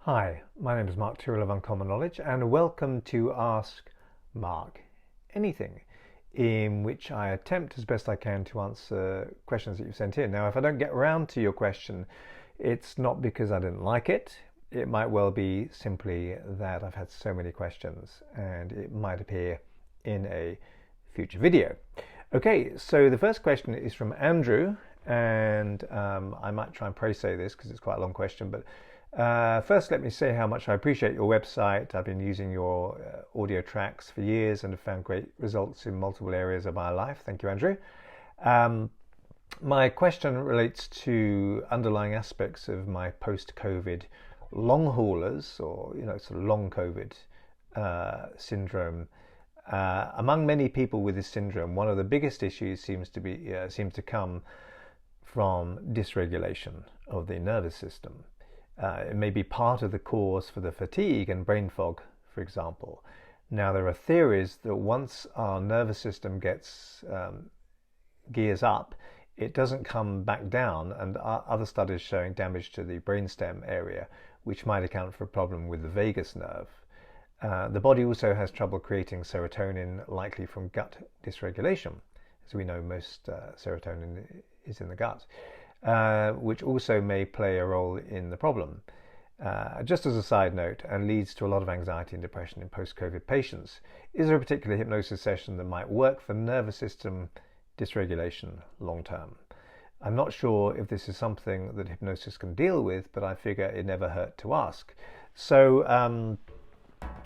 Hi, my name is Mark Tyrrell of Uncommon Knowledge, and welcome to Ask Mark Anything, in which I attempt as best I can to answer questions that you've sent in. Now, if I don't get around to your question, it's not because I didn't like it. It might well be simply that I've had so many questions and it might appear in a future video. Okay, so the first question is from Andrew, and I might try and pro-say this because it's quite a long question, but first, let me say how much I appreciate your website. I've been using your audio tracks for years and have found great results in multiple areas of my life. Thank you, Andrew. My question relates to underlying aspects of my post-COVID long haulers, or sort of long COVID syndrome. Among many people with this syndrome, one of the biggest issues seems to come from dysregulation of the nervous system. It may be part of the cause for the fatigue and brain fog, for example. Now, there are theories that once our nervous system gets gears up, it doesn't come back down, and other studies showing damage to the brainstem area, which might account for a problem with the vagus nerve. The body also has trouble creating serotonin, likely from gut dysregulation. As we know, most serotonin is in the gut. Which also may play a role in the problem. Just as a side note, and leads to a lot of anxiety and depression in post-COVID patients, is there a particular hypnosis session that might work for nervous system dysregulation long term? I'm not sure if this is something that hypnosis can deal with, but I figure it never hurt to ask. So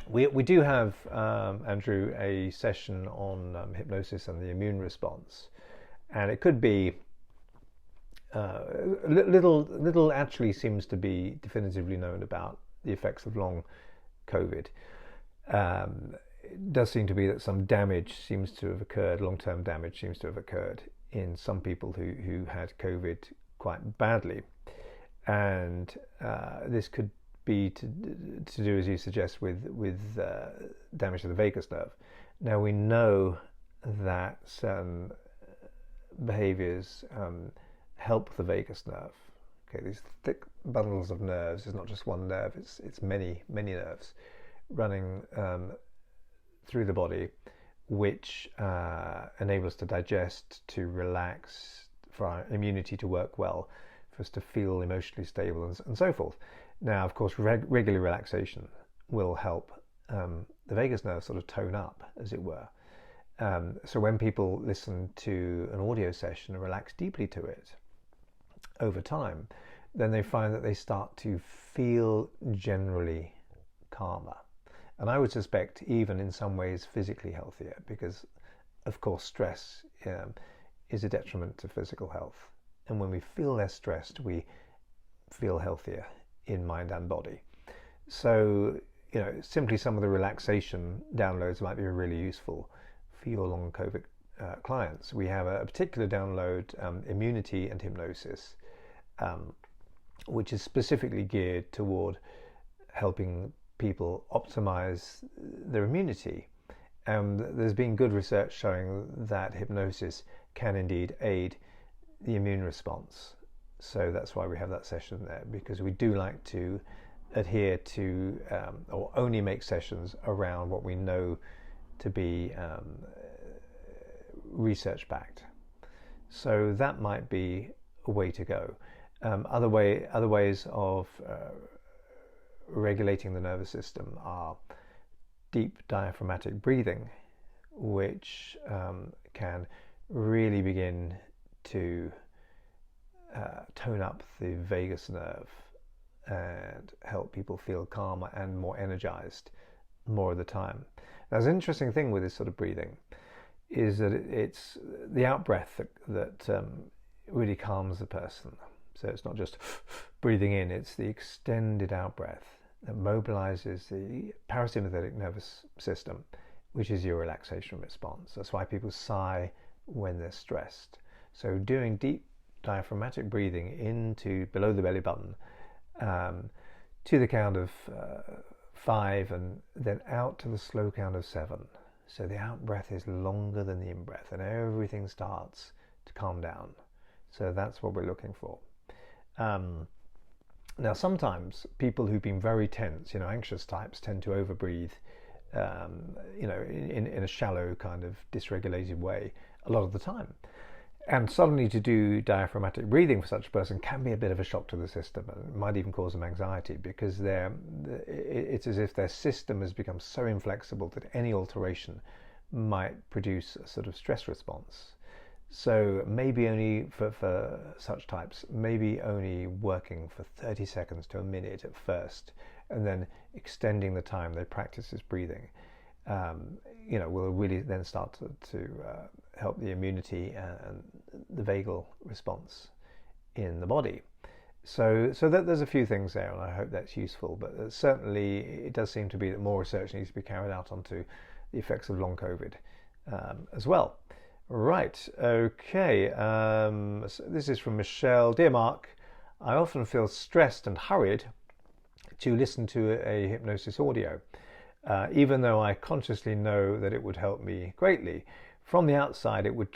we do have, Andrew, a session on hypnosis and the immune response, and it could be little actually seems to be definitively known about the effects of long COVID. It does seem to be that some damage seems to have occurred, long-term damage seems to have occurred in some people who had COVID quite badly. And this could be to do, as you suggest, with damage to the vagus nerve. Now, we know that certain behaviors help the vagus nerve. Okay, these thick bundles of nerves is not just one nerve, it's many nerves running through the body, which enable us to digest, to relax, for our immunity to work well, for us to feel emotionally stable, and so forth. Now, of course, regular relaxation will help the vagus nerve sort of tone up, as it were. So when people listen to an audio session and relax deeply to it over time, then they find that they start to feel generally calmer. And I would suspect even in some ways physically healthier, because of course stress is a detriment to physical health. And when we feel less stressed, we feel healthier in mind and body. So, simply some of the relaxation downloads might be really useful for your long COVID clients. We have a particular download, Immunity and Hypnosis, which is specifically geared toward helping people optimize their immunity. There's been good research showing that hypnosis can indeed aid the immune response. So that's why we have that session there, because we do like to adhere to or only make sessions around what we know to be research backed. So that might be a way to go. Other ways of regulating the nervous system are deep diaphragmatic breathing, which can really begin to tone up the vagus nerve and help people feel calmer and more energized more of the time. Now, there's an interesting thing with this sort of breathing is that it's the out breath that really calms the person. So it's not just breathing in, it's the extended out breath that mobilizes the parasympathetic nervous system, which is your relaxation response. That's why people sigh when they're stressed. So doing deep diaphragmatic breathing into below the belly button to the count of 5 and then out to the slow count of 7. So the out breath is longer than the in breath and everything starts to calm down. So that's what we're looking for. Now, sometimes people who've been very tense, anxious types, tend to overbreathe, in a shallow kind of dysregulated way a lot of the time. And suddenly to do diaphragmatic breathing for such a person can be a bit of a shock to the system, and it might even cause them anxiety, because it's as if their system has become so inflexible that any alteration might produce a sort of stress response. So maybe only for such types, maybe only working for 30 seconds to a minute at first, and then extending the time they practice this breathing, will really then start to help the immunity and the vagal response in the body. So that there's a few things there, and I hope that's useful. But certainly it does seem to be that more research needs to be carried out onto the effects of long COVID as well. Right, okay. So this is from Michelle. Dear Mark, I often feel stressed and hurried to listen to a hypnosis audio, even though I consciously know that it would help me greatly. From the outside, it would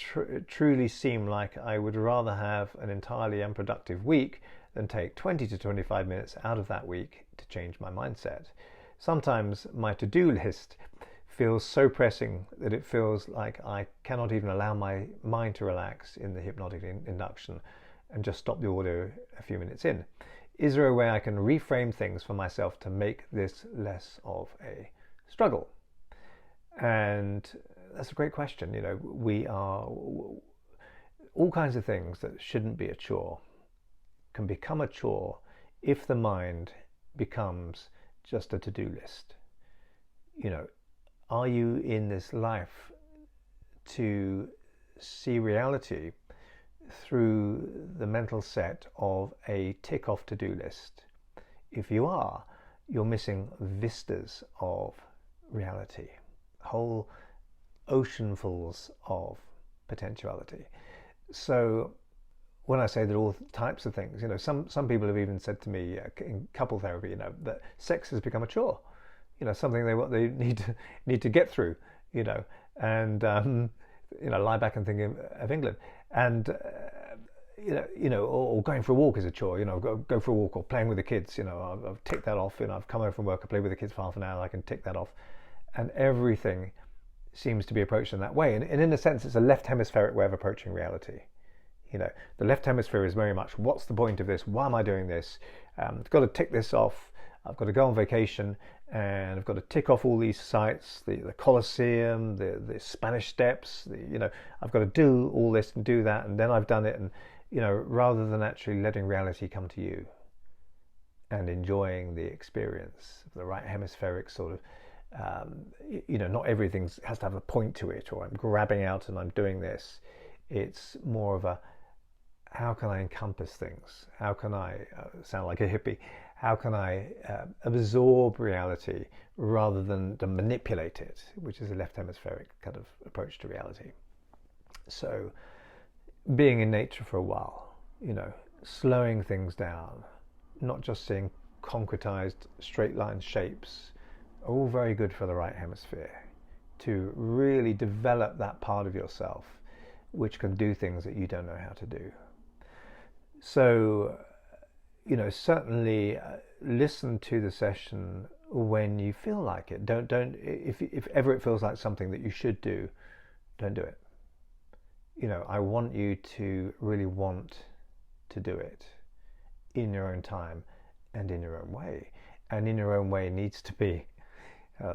truly seem like I would rather have an entirely unproductive week than take 20 to 25 minutes out of that week to change my mindset. Sometimes my to-do list feels so pressing that it feels like I cannot even allow my mind to relax in the hypnotic induction and just stop the audio a few minutes in. Is there a way I can reframe things for myself to make this less of a struggle? And that's a great question. We are all kinds of things that shouldn't be a chore can become a chore if the mind becomes just a to-do list. Are you in this life to see reality through the mental set of a tick-off to-do list? If you are, you're missing vistas of reality, whole oceanfuls of potentiality. So when I say that all types of things, some people have even said to me in couple therapy, that sex has become a chore, something they need to get through, and lie back and think of England, and or going for a walk is a chore. I've got to go for a walk, or playing with the kids. I've ticked that off. I've come home from work, I played with the kids for half an hour, I can tick that off, and everything seems to be approached in that way. And in a sense, it's a left hemispheric way of approaching reality. The left hemisphere is very much, what's the point of this? Why am I doing this? I've got to tick this off. I've got to go on vacation, and I've got to tick off all these sites, the Colosseum, the Spanish Steps. I've got to do all this and do that, and then I've done it. And rather than actually letting reality come to you and enjoying the experience of the right hemispheric sort of, not everything has to have a point to it, or I'm grabbing out and I'm doing this. It's more of a, how can I encompass things? How can I sound like a hippie? How can I absorb reality rather than to manipulate it, which is a left hemispheric kind of approach to reality. So being in nature for a while, slowing things down, not just seeing concretized straight line shapes, are all very good for the right hemisphere to really develop that part of yourself which can do things that you don't know how to do. So, certainly listen to the session when you feel like it. Don't if ever it feels like something that you should do, don't do it. I want you to really want to do it in your own time and in your own way. And in your own way needs to be,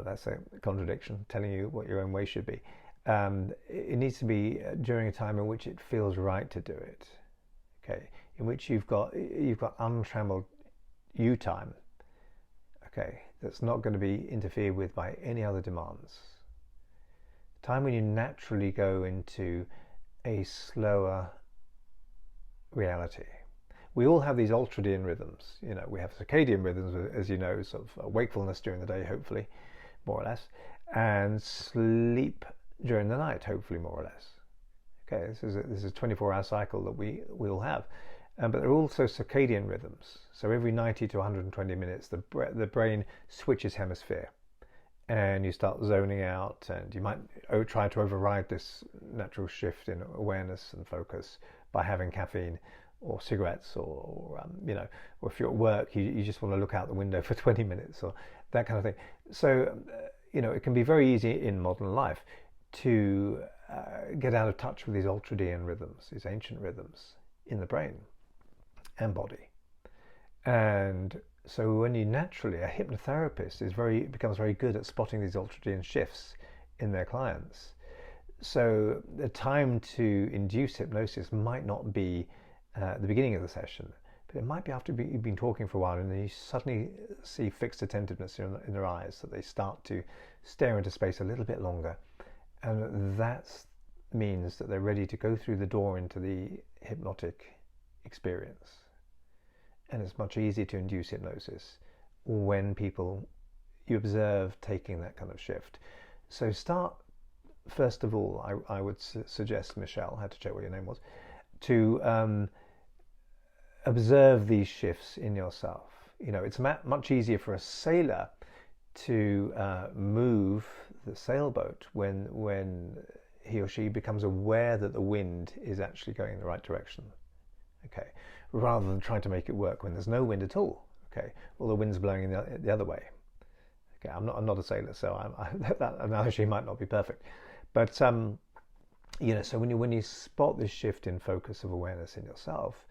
that's a contradiction, telling you what your own way should be. It needs to be during a time in which it feels right to do it. Okay, in which you've got untrammeled you time. Okay, that's not going to be interfered with by any other demands. Time when you naturally go into a slower reality. We all have these ultradian rhythms. We have circadian rhythms, as you know, sort of wakefulness during the day, hopefully, more or less, and sleep during the night, hopefully, more or less. Okay, this is a 24-hour cycle that we all have, but there are also circadian rhythms. So every 90 to 120 minutes, the brain switches hemisphere, and you start zoning out, and you might try to override this natural shift in awareness and focus by having caffeine or cigarettes, or or if you're at work, you just want to look out the window for 20 minutes, or that kind of thing. So, it can be very easy in modern life to get out of touch with these ultradian rhythms, these ancient rhythms in the brain and body. And so when you naturally, a hypnotherapist becomes very good at spotting these ultradian shifts in their clients. So the time to induce hypnosis might not be at the beginning of the session, but it might be after you've been talking for a while, and then you suddenly see fixed attentiveness in their eyes, that they start to stare into space a little bit longer. And that means that they're ready to go through the door into the hypnotic experience. And it's much easier to induce hypnosis when you observe taking that kind of shift. So start, first of all, I would suggest, Michelle, I had to check what your name was, to observe these shifts in yourself. It's much easier for a sailor to move the sailboat when he or she becomes aware that the wind is actually going in the right direction. Okay, rather than trying to make it work when there's no wind at all. Okay, well, the wind's blowing in the other way. Okay, I'm not a sailor, so that analogy might not be perfect, but so when you spot this shift in focus of awareness in yourself,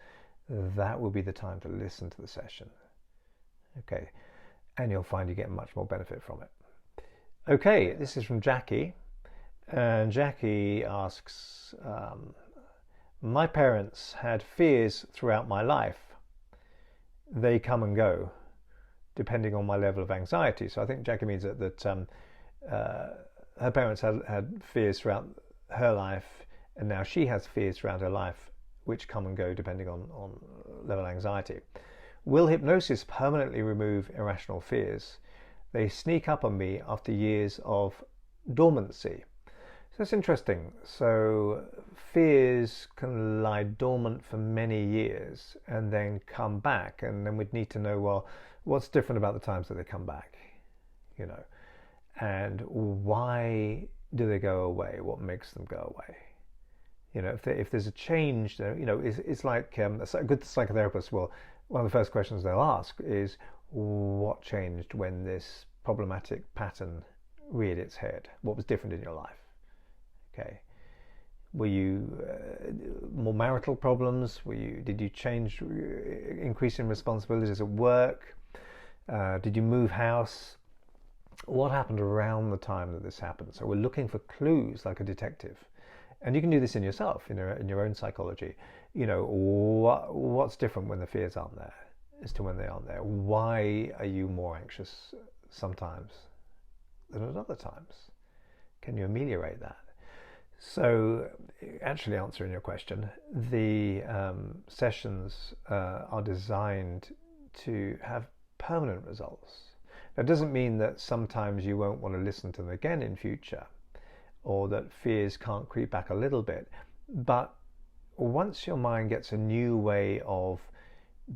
that will be the time to listen to the session. Okay, and you'll find you get much more benefit from it. Okay, this is from Jackie, and Jackie asks, my parents had fears throughout my life. They come and go depending on my level of anxiety. So I think Jackie means that her parents had fears throughout her life, and now she has fears throughout her life which come and go depending on level of anxiety. Will hypnosis permanently remove irrational fears? They sneak up on me after years of dormancy. So that's interesting. So fears can lie dormant for many years and then come back, and then we'd need to know, well, what's different about the times that they come back, and why do they go away? What makes them go away? If there's a change, it's like a good psychotherapist. Well, one of the first questions they'll ask is, what changed when this problematic pattern reared its head? What was different in your life? Okay, were you more marital problems? Did you change, increase in responsibilities at work? Did you move house? What happened around the time that this happened? So we're looking for clues like a detective. And you can do this in yourself, in your own psychology. What's different when the fears aren't there as to when they aren't there? Why are you more anxious sometimes than at other times? Can you ameliorate that? So, actually answering your question, the sessions are designed to have permanent results. That doesn't mean that sometimes you won't want to listen to them again in future, or that fears can't creep back a little bit. But once your mind gets a new way of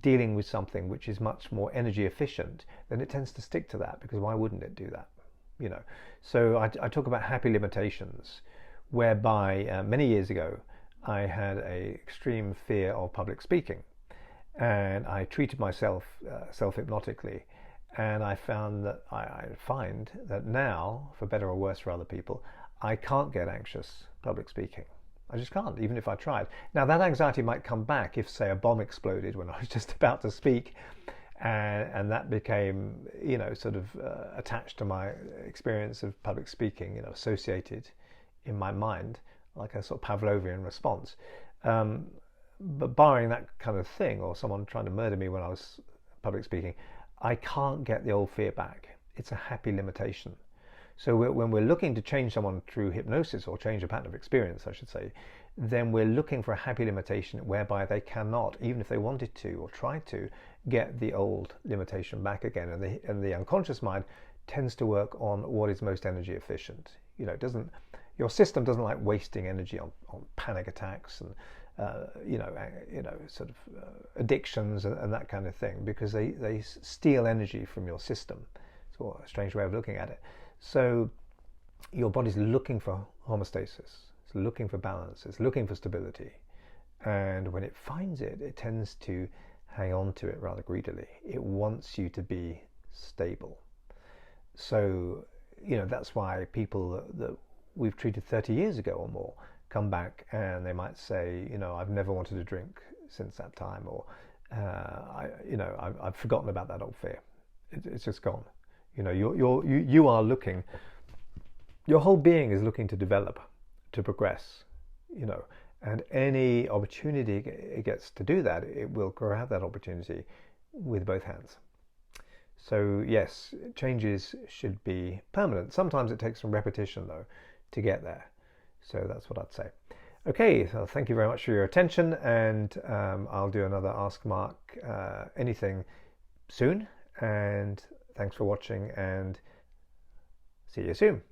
dealing with something which is much more energy efficient, then it tends to stick to that, because why wouldn't it do that? So I talk about happy limitations, whereby many years ago I had an extreme fear of public speaking, and I treated myself self-hypnotically, and I find that now, for better or worse for other people, I can't get anxious public speaking. I just can't, even if I tried. Now, that anxiety might come back if, say, a bomb exploded when I was just about to speak, and that became, attached to my experience of public speaking, associated in my mind, like a sort of Pavlovian response. But barring that kind of thing, or someone trying to murder me when I was public speaking, I can't get the old fear back. It's a happy limitation. So when we're looking to change someone through hypnosis, or change a pattern of experience, I should say, then we're looking for a happy limitation whereby they cannot, even if they wanted to or tried to, get the old limitation back again. And the unconscious mind tends to work on what is most energy efficient. Your system doesn't like wasting energy on panic attacks and addictions and that kind of thing, because they steal energy from your system. It's a strange way of looking at it. So your body's looking for homeostasis, it's looking for balance, it's looking for stability, And when it finds it, it tends to hang on to it rather greedily. It wants you to be stable. So, that's why people that we've treated 30 years ago or more come back and they might say, I've never wanted to drink since that time, or I've forgotten about that old fear. It's just gone. You are looking. Your whole being is looking to develop, to progress. And any opportunity it gets to do that, it will grab that opportunity with both hands. So yes, changes should be permanent. Sometimes it takes some repetition though to get there. So that's what I'd say. Okay, so thank you very much for your attention, and I'll do another Ask Mark anything soon. And thanks for watching, and see you soon.